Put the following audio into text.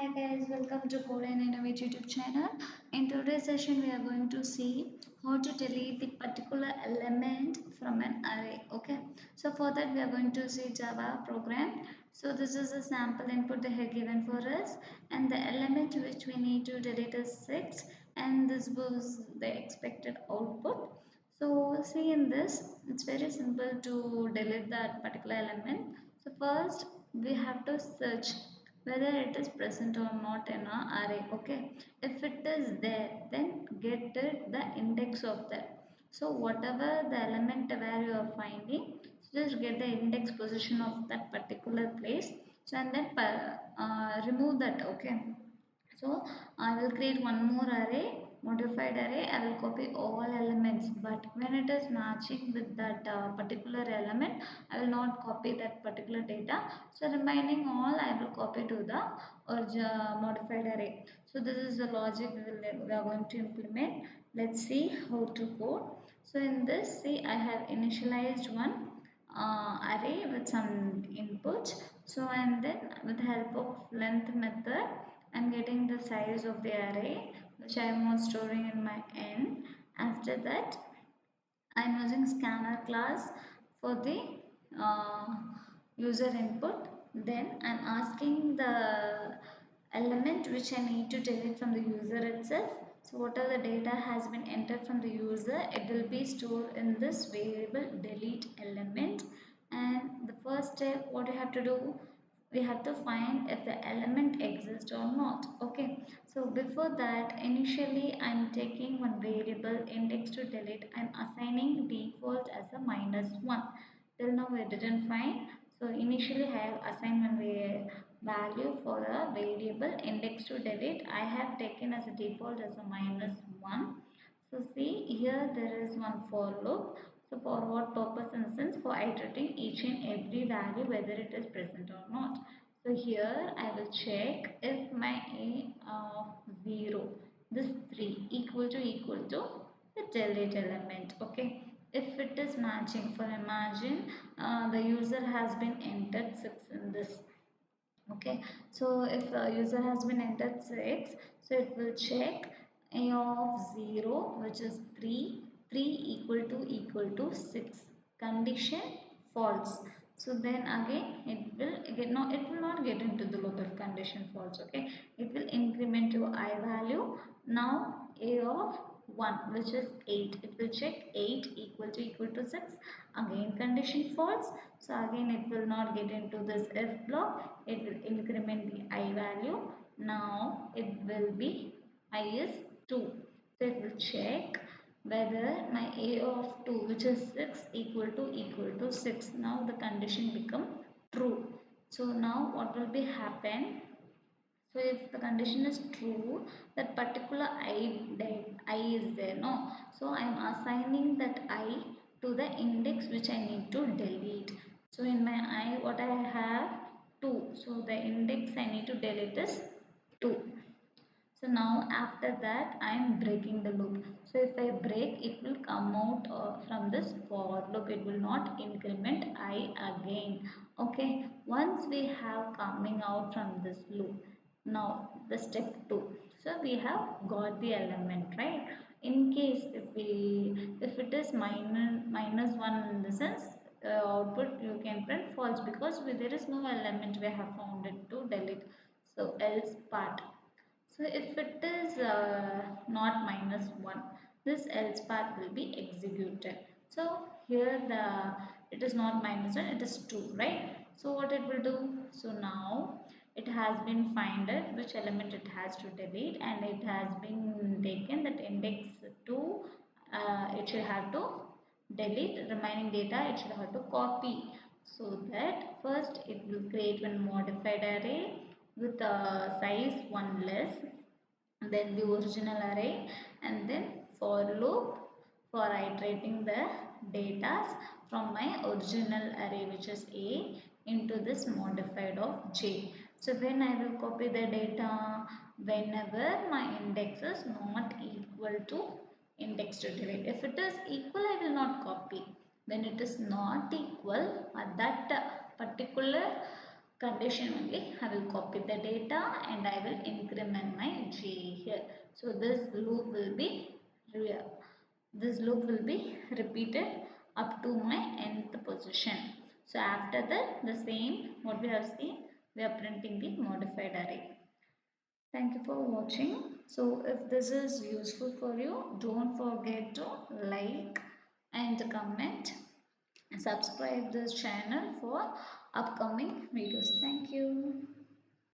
Hi guys, welcome to Code and Innovate YouTube channel. In today's session, we are going to see how to delete the particular element from an array. Okay, so for that we are going to see Java program. So this is a sample input they have given for us, and the element which we need to delete is 6, and this was the expected output. So see in this, it's very simple to delete that particular element. So first we have to search whether it is present or not in our array. Okay, if it is there, then get the index of that. So whatever the element where you are finding, just get the index position of that particular place. So and then remove that. Okay, so I will create one more array, modified array. I will copy all elements, but when it is matching with that particular element, I will not copy that particular data. So remaining all I will copy to the modified array. So this is the logic we are going to implement. Let's see how to code. So in this, see, I have initialized one array with some inputs. So and then with the help of length method, I'm getting the size of the array which I am storing in my n. After that, I'm using scanner class for the uh, user input. Then I'm asking the element which I need to delete from the user itself. So whatever the data has been entered from the user, it will be stored in this variable delete element. And the first step, what you have to do, we have to find if the element exists or not. Okay, so before that, initially I'm taking one variable index to delete. I'm assigning default as a -1. Till now we didn't find, so initially I have assigned one value for a variable index to delete. I have taken as a default as a -1. So see here, there is one for loop. So for what purpose? In the sense, for iterating each and every value whether it is present or not. So here I will check if my a of 0, this 3 equal to the delete element. Okay, if it is matching, for imagine the user has been entered 6 in this. Okay, so if a user has been entered 6, so it will check a of 0, which is 3, 3 equal to 6, condition false. So then again it will not get into the loop if condition false. Okay, it will increment to I value. Now a of 1, which is 8, it will check 8 equal to 6, again condition false. So again it will not get into this if block, it will increment the I value. Now it will be I is 2, so it will check whether my a of 2, which is 6, equal to 6. Now the condition become true. So now what will be happen, so if the condition is true, that particular I is there, no? So I am assigning that I to the index which I need to delete. So in my I, what I have 2. So the index I need to delete is 2. So now after that I am breaking the loop. So if I break, it will come out from this for loop. It will not increment I again. Okay. Once we have coming out from this loop, now the step 2. So we have got the element, right? In case if it is minus 1 in the sense, output you can print false because there is no element we have found it to delete. So else part. So if it is not -1, this else part will be executed. So here it is not -1, it is 2, right? So what it will do? So now it has been finded which element it has to delete, and it has been taken that index 2. It should have to delete remaining data. It should have to copy. So that first it will create one modified array with a size 1 less than the original array, and then for loop for iterating the data from my original array, which is A, into this modified of J. So when I will copy the data, whenever my index is not equal to index to delete. If it is equal, I will not copy. When it is not equal, at that particular condition only. I will copy the data and I will increment my G here. So this loop will be repeated up to my nth position. So after that, the same what we have seen, we are printing the modified array. Thank you for watching. So if this is useful for you, don't forget to like and comment and subscribe this channel for upcoming videos. Thank you.